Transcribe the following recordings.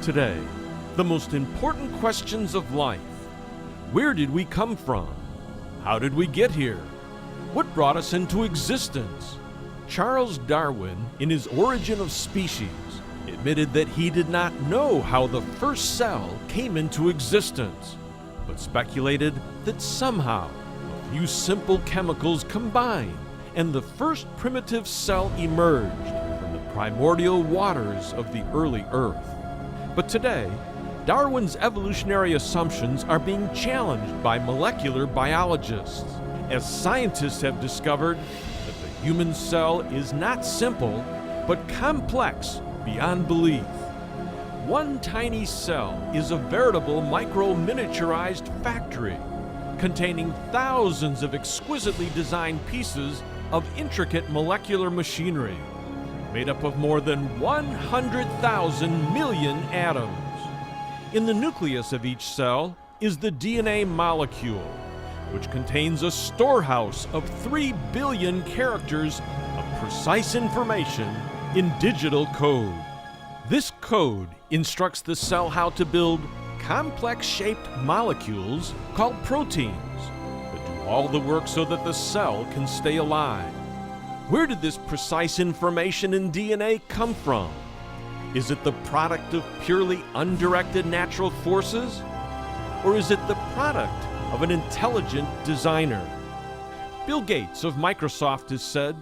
Today, the most important questions of life. Where did we come from? How did we get here? What brought us into existence? Charles Darwin, in his Origin of Species, admitted that he did not know how the first cell came into existence, but speculated that somehow a few simple chemicals combined and the first primitive cell emerged from the primordial waters of the early Earth. But today, Darwin's evolutionary assumptions are being challenged by molecular biologists, as scientists have discovered that the human cell is not simple, but complex beyond belief. One tiny cell is a veritable micro-miniaturized factory, containing thousands of exquisitely designed pieces of intricate molecular machinery, made up of more than 100,000 million atoms. In the nucleus of each cell is the DNA molecule, which contains a storehouse of 3 billion characters of precise information in digital code. This code instructs the cell how to build complex-shaped molecules called proteins that do all the work so that the cell can stay alive. Where did this precise information in DNA come from? Is it the product of purely undirected natural forces? Or is it the product of an intelligent designer? Bill Gates of Microsoft has said,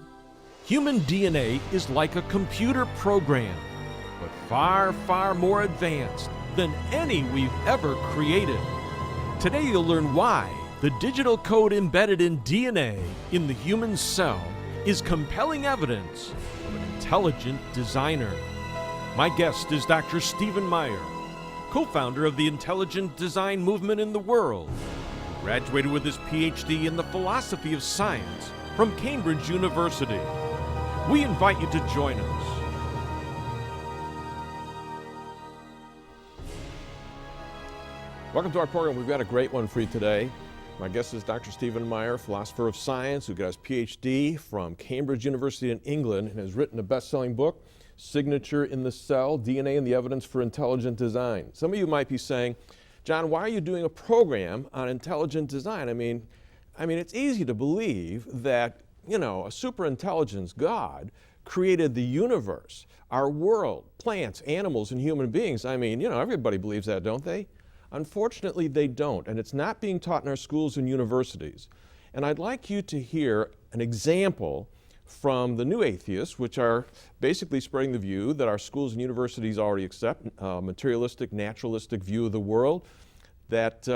"Human DNA is like a computer program, but far, far more advanced than any we've ever created." Today you'll learn why the digital code embedded in DNA in the human cell is compelling evidence of an intelligent designer. My guest is Dr. Stephen Meyer, co-founder of the intelligent design movement in the world, who graduated with his PhD in the philosophy of science from Cambridge University. We invite you to join us. Welcome to our program. We've got a great one for you today. My guest is Dr. Stephen Meyer, philosopher of science, who got his PhD from Cambridge University in England and has written a best-selling book, Signature in the Cell, DNA and the Evidence for Intelligent Design. Some of you might be saying, John, why are you doing a program on intelligent design? I mean, it's easy to believe that, a superintelligence God created the universe, our world, plants, animals, and human beings. Everybody believes that, don't they? Unfortunately, they don't, and it's not being taught in our schools and universities. And I'd like you to hear an example from the new atheists, which are basically spreading the view that our schools and universities already accept, materialistic, naturalistic view of the world, that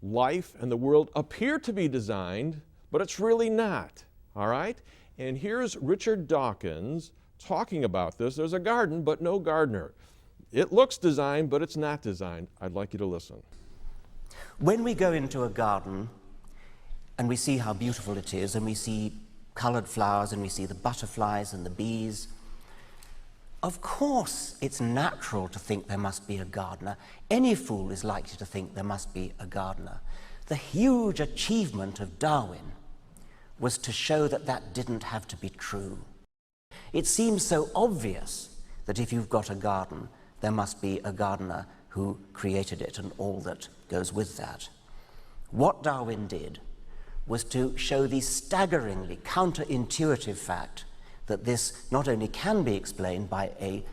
life and the world appear to be designed, but it's really not, all right? And here's Richard Dawkins talking about this. There's a garden, but no gardener. It looks designed, but it's not designed. I'd like you to listen. When we go into a garden and we see how beautiful it is, and we see colored flowers, and we see the butterflies and the bees, of course it's natural to think there must be a gardener. Any fool is likely to think there must be a gardener. The huge achievement of Darwin was to show that that didn't have to be true. It seems so obvious that if you've got a garden, there must be a gardener who created it and all that goes with that. What Darwin did was to show the staggeringly counterintuitive fact that this not only can be explained by an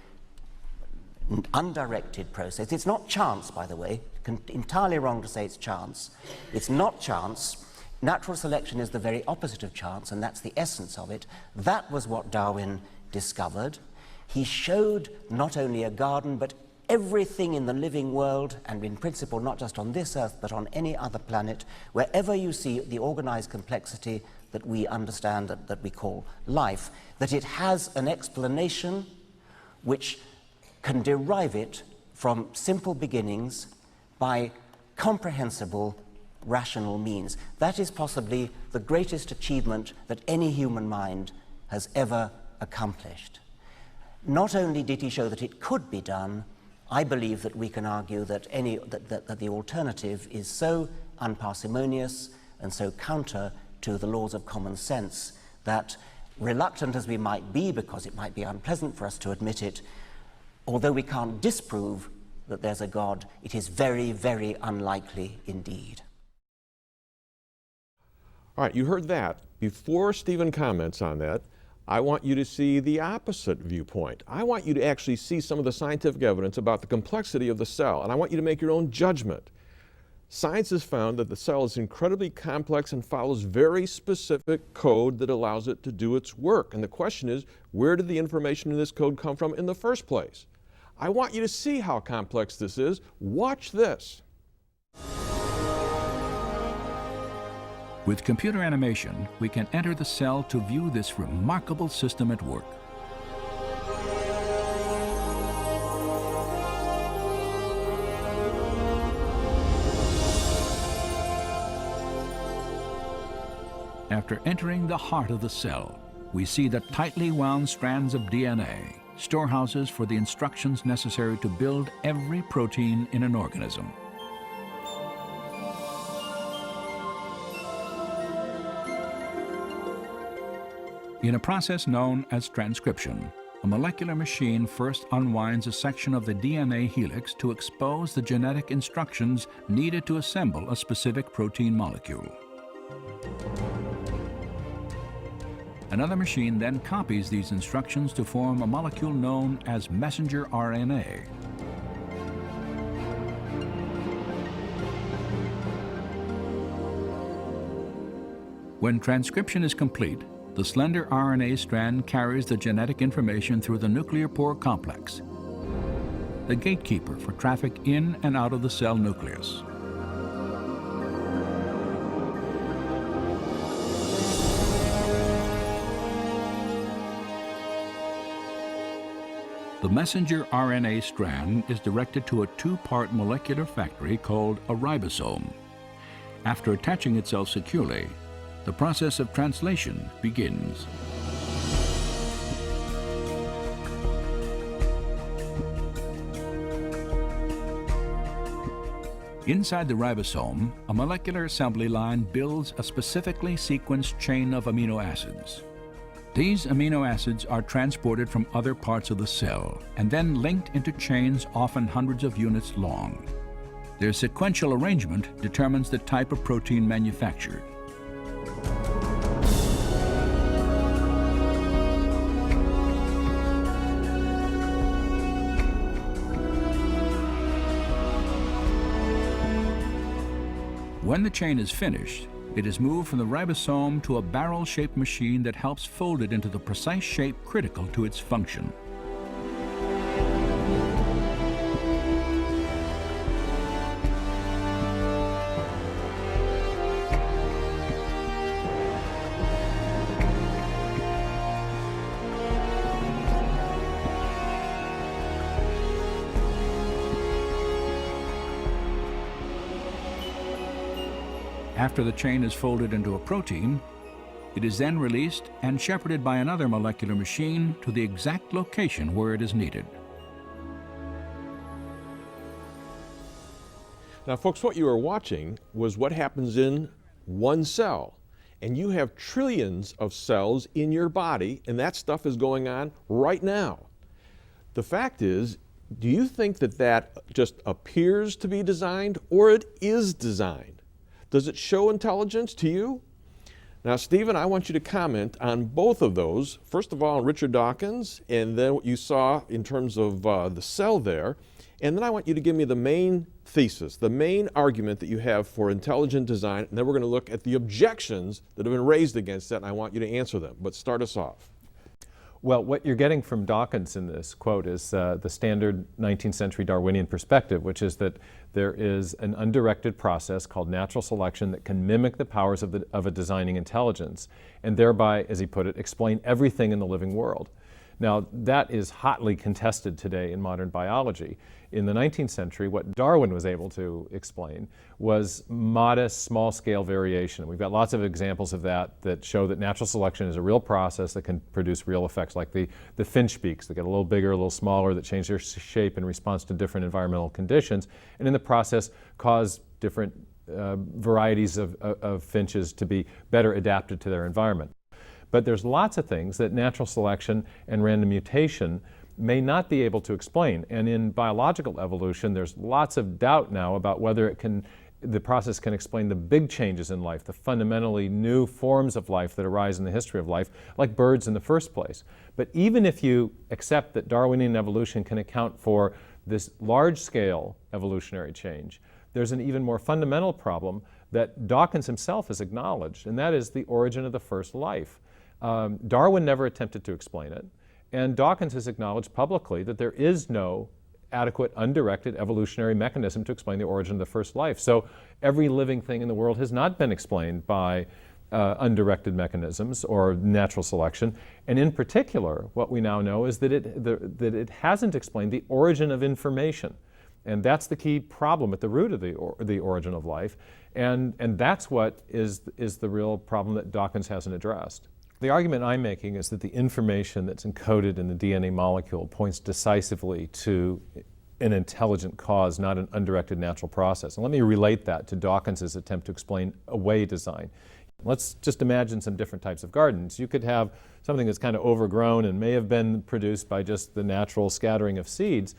undirected process. It's not chance, by the way. Entirely wrong to say it's chance. It's not chance. Natural selection is the very opposite of chance, and that's the essence of it. That was what Darwin discovered. He showed not only a garden, but everything in the living world, and in principle not just on this earth, but on any other planet, wherever you see the organized complexity that we understand, that we call life, that it has an explanation which can derive it from simple beginnings by comprehensible rational means. That is possibly the greatest achievement that any human mind has ever accomplished. Not only did he show that it could be done, I believe that we can argue that that the alternative is so unparsimonious and so counter to the laws of common sense that, reluctant as we might be, because it might be unpleasant for us to admit it, although we can't disprove that there's a God, it is very, very unlikely indeed. All right, you heard that. Before Stephen comments on that, I want you to see the opposite viewpoint. I want you to actually see some of the scientific evidence about the complexity of the cell, and I want you to make your own judgment. Science has found that the cell is incredibly complex and follows very specific code that allows it to do its work. And the question is, where did the information in this code come from in the first place? I want you to see how complex this is. Watch this. With computer animation, we can enter the cell to view this remarkable system at work. After entering the heart of the cell, we see the tightly wound strands of DNA, storehouses for the instructions necessary to build every protein in an organism. In a process known as transcription, a molecular machine first unwinds a section of the DNA helix to expose the genetic instructions needed to assemble a specific protein molecule. Another machine then copies these instructions to form a molecule known as messenger RNA. When transcription is complete, the slender RNA strand carries the genetic information through the nuclear pore complex, the gatekeeper for traffic in and out of the cell nucleus. The messenger RNA strand is directed to a two-part molecular factory called a ribosome. After attaching itself securely, the process of translation begins. Inside the ribosome, a molecular assembly line builds a specifically sequenced chain of amino acids. These amino acids are transported from other parts of the cell and then linked into chains often hundreds of units long. Their sequential arrangement determines the type of protein manufactured. When the chain is finished, it is moved from the ribosome to a barrel-shaped machine that helps fold it into the precise shape critical to its function. After the chain is folded into a protein, it is then released and shepherded by another molecular machine to the exact location where it is needed. Now, folks, what you are watching was what happens in one cell. And you have trillions of cells in your body, and that stuff is going on right now. The fact is, do you think that that just appears to be designed, or it is designed? Does it show intelligence to you? Now, Stephen, I want you to comment on both of those. First of all, on Richard Dawkins, and then what you saw in terms of the cell there. And then I want you to give me the main thesis, the main argument that you have for intelligent design, and then we're going to look at the objections that have been raised against that, and I want you to answer them. But start us off. Well, what you're getting from Dawkins in this quote is the standard 19th century Darwinian perspective, which is that there is an undirected process called natural selection that can mimic the powers of a designing intelligence, and thereby, as he put it, explain everything in the living world. Now, that is hotly contested today in modern biology. In the 19th century, what Darwin was able to explain was modest, small-scale variation. We've got lots of examples of that show that natural selection is a real process that can produce real effects, like the finch beaks that get a little bigger, a little smaller, that change their shape in response to different environmental conditions, and in the process cause different varieties of finches to be better adapted to their environment. But there's lots of things that natural selection and random mutation may not be able to explain. And in biological evolution, there's lots of doubt now about whether the process can explain the big changes in life, the fundamentally new forms of life that arise in the history of life, like birds in the first place. But even if you accept that Darwinian evolution can account for this large-scale evolutionary change, there's an even more fundamental problem that Dawkins himself has acknowledged, and that is the origin of the first life. Darwin never attempted to explain it, and Dawkins has acknowledged publicly that there is no adequate undirected evolutionary mechanism to explain the origin of the first life. So every living thing in the world has not been explained by undirected mechanisms or natural selection. And in particular, what we now know is that it hasn't explained the origin of information. And that's the key problem at the root of the origin of life. And that's what is the real problem that Dawkins hasn't addressed. The argument I'm making is that the information that's encoded in the DNA molecule points decisively to an intelligent cause, not an undirected natural process. And let me relate that to Dawkins's attempt to explain away design. Let's just imagine some different types of gardens. You could have something that's kind of overgrown and may have been produced by just the natural scattering of seeds.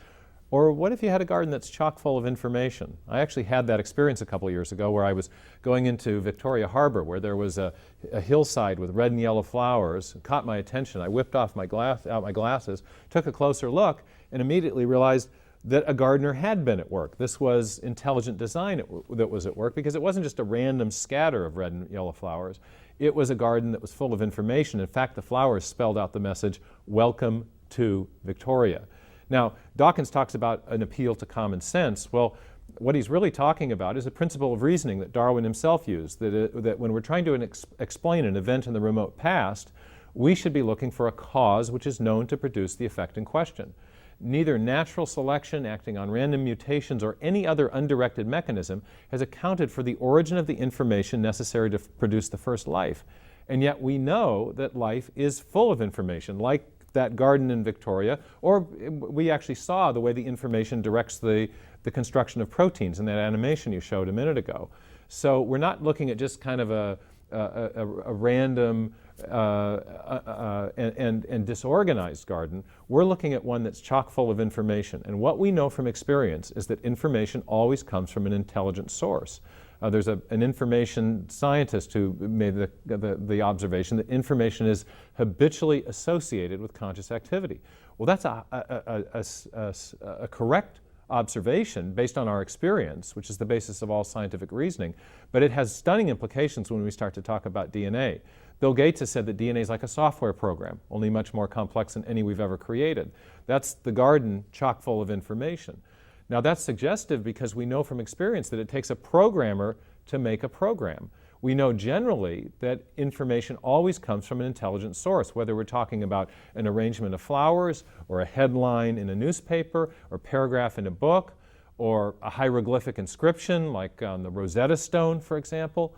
Or what if you had a garden that's chock full of information? I actually had that experience a couple of years ago where I was going into Victoria Harbor, where there was a hillside with red and yellow flowers. It caught my attention. I whipped off my glasses, took a closer look, and immediately realized that a gardener had been at work. This was intelligent design that was at work, because it wasn't just a random scatter of red and yellow flowers. It was a garden that was full of information. In fact, the flowers spelled out the message, "Welcome to Victoria." Now, Dawkins talks about an appeal to common sense. Well, what he's really talking about is a principle of reasoning that Darwin himself used, that when we're trying to explain an event in the remote past, we should be looking for a cause which is known to produce the effect in question. Neither natural selection acting on random mutations or any other undirected mechanism has accounted for the origin of the information necessary to produce the first life. And yet we know that life is full of information, like that garden in Victoria, or we actually saw the way the information directs the construction of proteins in that animation you showed a minute ago. So we're not looking at just kind of a random and disorganized garden. We're looking at one that's chock full of information. And what we know from experience is that information always comes from an intelligent source. There's an information scientist who made the observation that information is habitually associated with conscious activity. Well, that's a correct observation based on our experience, which is the basis of all scientific reasoning, but it has stunning implications when we start to talk about DNA. Bill Gates has said that DNA is like a software program, only much more complex than any we've ever created. That's the garden chock full of information. Now that's suggestive because we know from experience that it takes a programmer to make a program. We know generally that information always comes from an intelligent source, whether we're talking about an arrangement of flowers, or a headline in a newspaper, or a paragraph in a book, or a hieroglyphic inscription like on the Rosetta Stone, for example,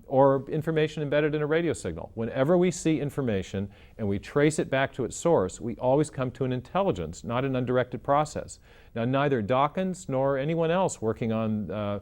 or information embedded in a radio signal. Whenever we see information and we trace it back to its source, we always come to an intelligence, not an undirected process. Now, neither Dawkins nor anyone else working on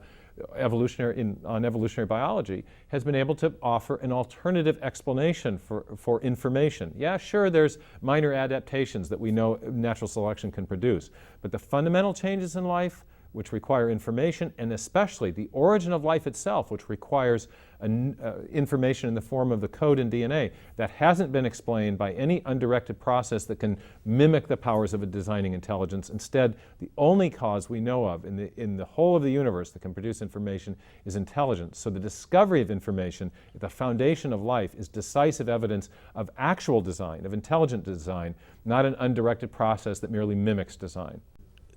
evolutionary biology has been able to offer an alternative explanation for information. Yeah, sure, there's minor adaptations that we know natural selection can produce, but the fundamental changes in life, which require information, and especially the origin of life itself, which requires information in the form of the code in DNA, that hasn't been explained by any undirected process that can mimic the powers of a designing intelligence. Instead, the only cause we know of in the whole of the universe that can produce information is intelligence. So the discovery of information at the foundation of life is decisive evidence of actual design, of intelligent design, not an undirected process that merely mimics design.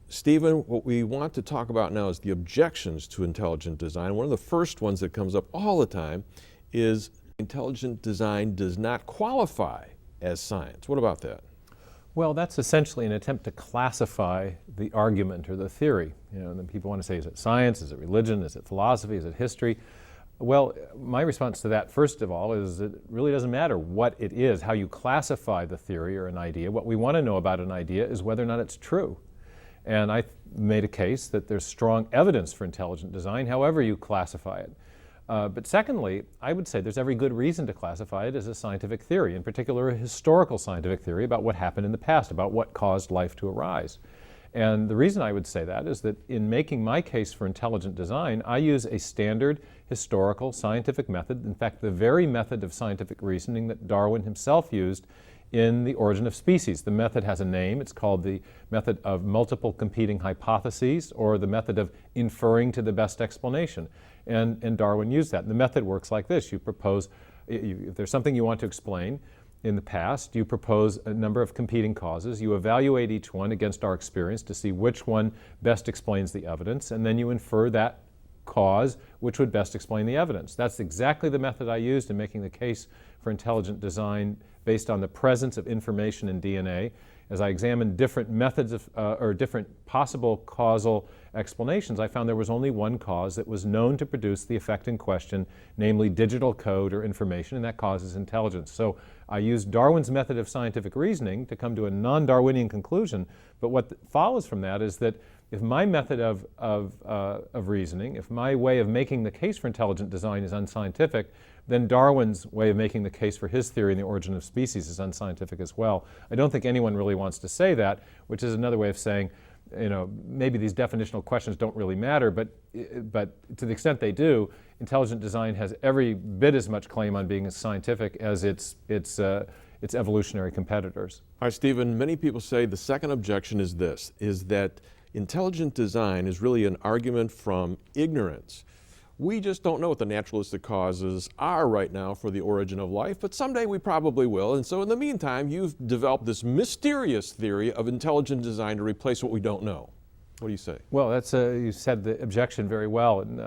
Stephen, what we want to talk about now is the objections to intelligent design. One of the first ones that comes up all the time is intelligent design does not qualify as science. What about that? Well, that's essentially an attempt to classify the argument or the theory. You know, and then people want to say, is it science? Is it religion? Is it philosophy? Is it history? Well, my response to that, first of all, is it really doesn't matter what it is, how you classify the theory or an idea. What we want to know about an idea is whether or not it's true. And I made a case that there's strong evidence for intelligent design, however you classify it. But secondly, I would say there's every good reason to classify it as a scientific theory, in particular a historical scientific theory about what happened in the past, about what caused life to arise. And the reason I would say that is that in making my case for intelligent design, I use a standard historical scientific method, in fact, the very method of scientific reasoning that Darwin himself used in The Origin of Species. The method has a name. It's called the method of multiple competing hypotheses, or the method of inferring to the best explanation. And Darwin used that. And the method works like this. You propose, if there's something you want to explain in the past, you propose a number of competing causes. You evaluate each one against our experience to see which one best explains the evidence, and then you infer that cause which would best explain the evidence. That's exactly the method I used in making the case for intelligent design based on the presence of information in DNA. As I examined different methods of, or different possible causal explanations, I found there was only one cause that was known to produce the effect in question, namely digital code or information, and that cause is intelligence. So I used Darwin's method of scientific reasoning to come to a non-Darwinian conclusion, but what follows from that is that if my method of reasoning, if my way of making the case for intelligent design is unscientific, then Darwin's way of making the case for his theory in The Origin of Species is unscientific as well. I don't think anyone really wants to say that, which is another way of saying, you know, maybe these definitional questions don't really matter, but to the extent they do, intelligent design has every bit as much claim on being as scientific as its evolutionary competitors. All right, Stephen, many people say the second objection is this, is that intelligent design is really an argument from ignorance. We just don't know what the naturalistic causes are right now for the origin of life, but someday we probably will. And so in the meantime, you've developed this mysterious theory of intelligent design to replace what we don't know. What do you say? Well, that's you said the objection very well. And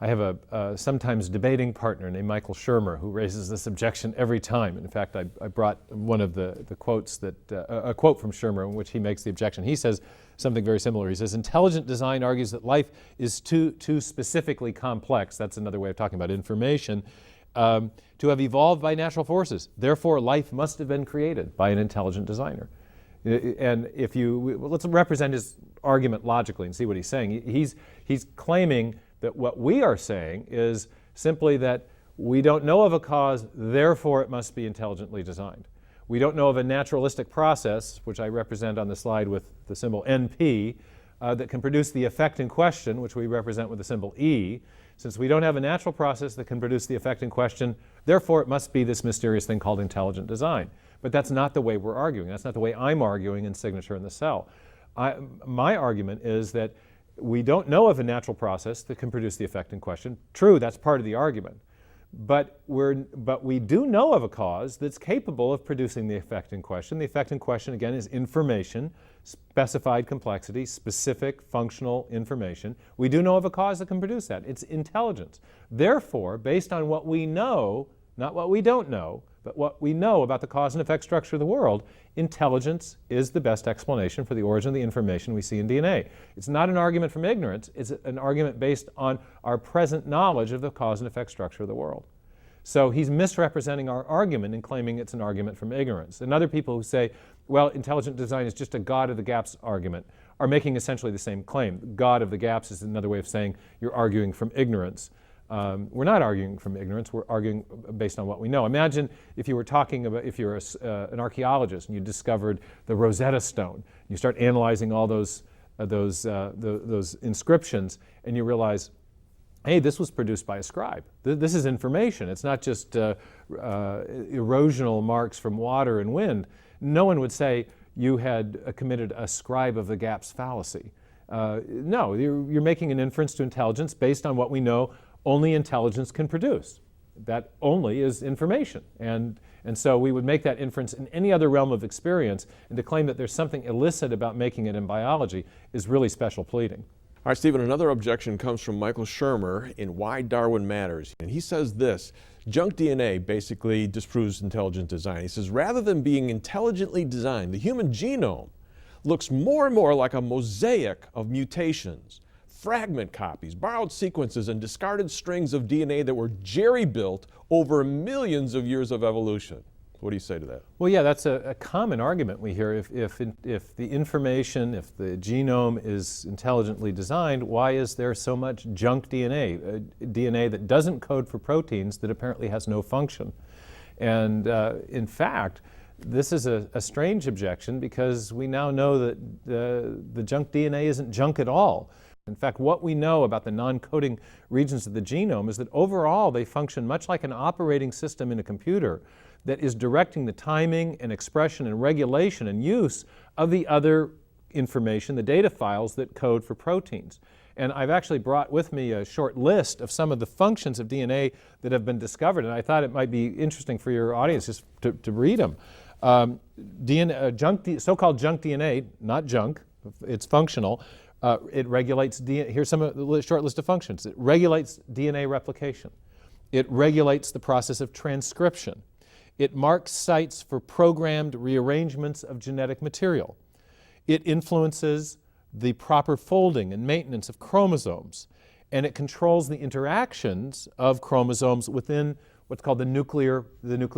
I have a sometimes debating partner named Michael Shermer who raises this objection every time. In fact, I brought one of the quotes that, a quote from Shermer in which he makes the objection. He says something very similar. He says, intelligent design argues that life is too specifically complex, that's another way of talking about information, to have evolved by natural forces. Therefore, life must have been created by an intelligent designer. And if you, let's represent his argument logically and see what he's saying. He's claiming that what we are saying is simply that we don't know of a cause, therefore it must be intelligently designed. We don't know of a naturalistic process, which I represent on the slide with the symbol NP, that can produce the effect in question, which we represent with the symbol E. Since we don't have a natural process that can produce the effect in question, therefore it must be this mysterious thing called intelligent design. But that's not the way we're arguing. That's not the way I'm arguing in Signature in the Cell. My argument is that we don't know of a natural process that can produce the effect in question. True, that's part of the argument. But we do know of a cause that's capable of producing the effect in question. The effect in question, again, is information, specified complexity, specific functional information. We do know of a cause that can produce that. It's intelligence. Therefore, based on what we know, not what we don't know, but what we know about the cause and effect structure of the world, intelligence is the best explanation for the origin of the information we see in DNA. It's not an argument from ignorance, it's an argument based on our present knowledge of the cause and effect structure of the world. So he's misrepresenting our argument in claiming it's an argument from ignorance. And other people who say, well, intelligent design is just a God of the gaps argument, are making essentially the same claim. God of the gaps is another way of saying you're arguing from ignorance. We're not arguing from ignorance, we're arguing based on what we know. Imagine if you were talking about, if you're an archaeologist and you discovered the Rosetta Stone, you start analyzing all those inscriptions and you realize, hey, this was produced by a scribe. This is information. It's not just erosional marks from water and wind. No one would say you had committed a scribe of the gaps fallacy. No, you're making an inference to intelligence based on what we know only intelligence can produce. That only is information. And so we would make that inference in any other realm of experience, and to claim that there's something illicit about making it in biology is really special pleading. All right, Stephen, another objection comes from Michael Shermer in Why Darwin Matters. And he says this, junk DNA basically disproves intelligent design. He says, rather than being intelligently designed, the human genome looks more and more like a mosaic of mutations, fragment copies, borrowed sequences, and discarded strings of DNA that were jerry-built over millions of years of evolution. What do you say to that? Well, yeah, that's a common argument we hear. If the information, if the genome is intelligently designed, why is there so much junk DNA, DNA that doesn't code for proteins that apparently has no function? And in fact, this is a strange objection because we now know that the junk DNA isn't junk at all. In fact, what we know about the non-coding regions of the genome is that overall they function much like an operating system in a computer that is directing the timing and expression and regulation and use of the other information, the data files that code for proteins. And I've actually brought with me a short list of some of the functions of DNA that have been discovered, and I thought it might be interesting for your audience just to read them. So-called junk DNA, not junk, it's functional. It regulates DNA. Here's some of the short list of functions. It regulates DNA replication. It regulates the process of transcription. It marks sites for programmed rearrangements of genetic material. It influences the proper folding and maintenance of chromosomes. And it controls the interactions of chromosomes within what's called the nuclear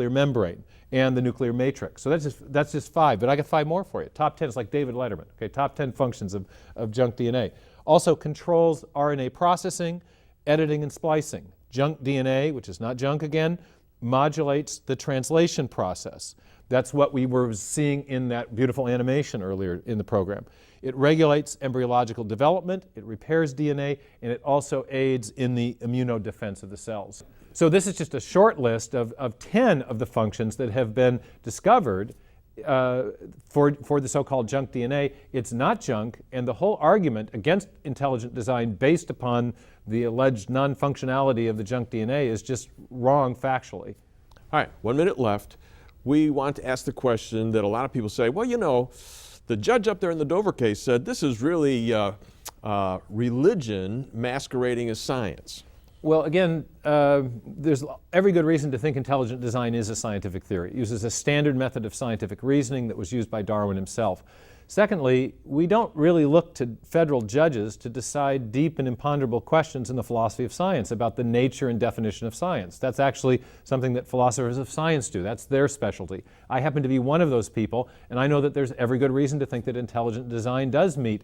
membrane and the nuclear matrix. So that's just 5, but I got 5 more for you. Top 10 is like David Letterman. Okay, top 10 functions of junk DNA. Also controls RNA processing, editing, and splicing. Junk DNA, which is not junk again, modulates the translation process. That's what we were seeing in that beautiful animation earlier in the program. It regulates embryological development, it repairs DNA, and it also aids in the immunodefense of the cells. So this is just a short list of 10 of the functions that have been discovered for the so-called junk DNA. It's not junk, and the whole argument against intelligent design based upon the alleged non-functionality of the junk DNA is just wrong factually. All right, 1 minute left. We want to ask the question that a lot of people say, well, you know, the judge up there in the Dover case said this is really religion masquerading as science. Well, again, there's every good reason to think intelligent design is a scientific theory. It uses a standard method of scientific reasoning that was used by Darwin himself. Secondly, we don't really look to federal judges to decide deep and imponderable questions in the philosophy of science about the nature and definition of science. That's actually something that philosophers of science do. That's their specialty. I happen to be one of those people, and I know that there's every good reason to think that intelligent design does meet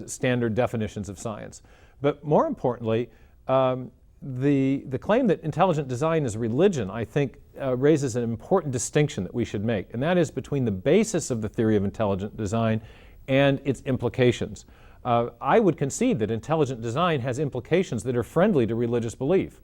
standard definitions of science. But more importantly, the claim that intelligent design is religion, I think, raises an important distinction that we should make, and that is between the basis of the theory of intelligent design and its implications. I would concede that intelligent design has implications that are friendly to religious belief,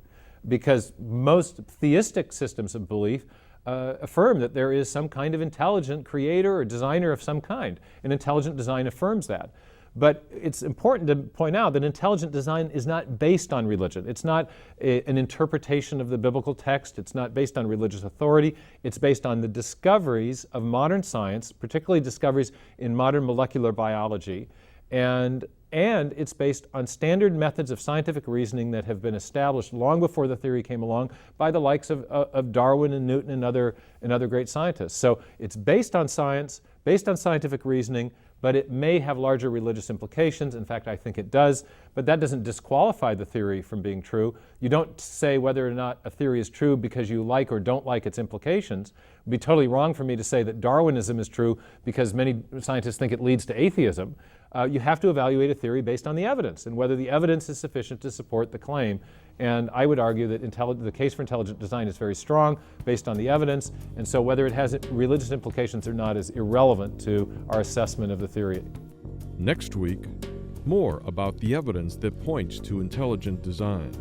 because most theistic systems of belief affirm that there is some kind of intelligent creator or designer of some kind, and intelligent design affirms that. But it's important to point out that intelligent design is not based on religion. It's not an interpretation of the biblical text. It's not based on religious authority. It's based on the discoveries of modern science, particularly discoveries in modern molecular biology. And it's based on standard methods of scientific reasoning that have been established long before the theory came along by the likes of Darwin and Newton and other great scientists. So it's based on science, based on scientific reasoning, but it may have larger religious implications. In fact, I think it does, but that doesn't disqualify the theory from being true. You don't say whether or not a theory is true because you like or don't like its implications. It would be totally wrong for me to say that Darwinism is true because many scientists think it leads to atheism. You have to evaluate a theory based on the evidence and whether the evidence is sufficient to support the claim. And I would argue that the case for intelligent design is very strong based on the evidence, and so whether it has religious implications or not is irrelevant to our assessment of the theory. Next week, more about the evidence that points to intelligent design.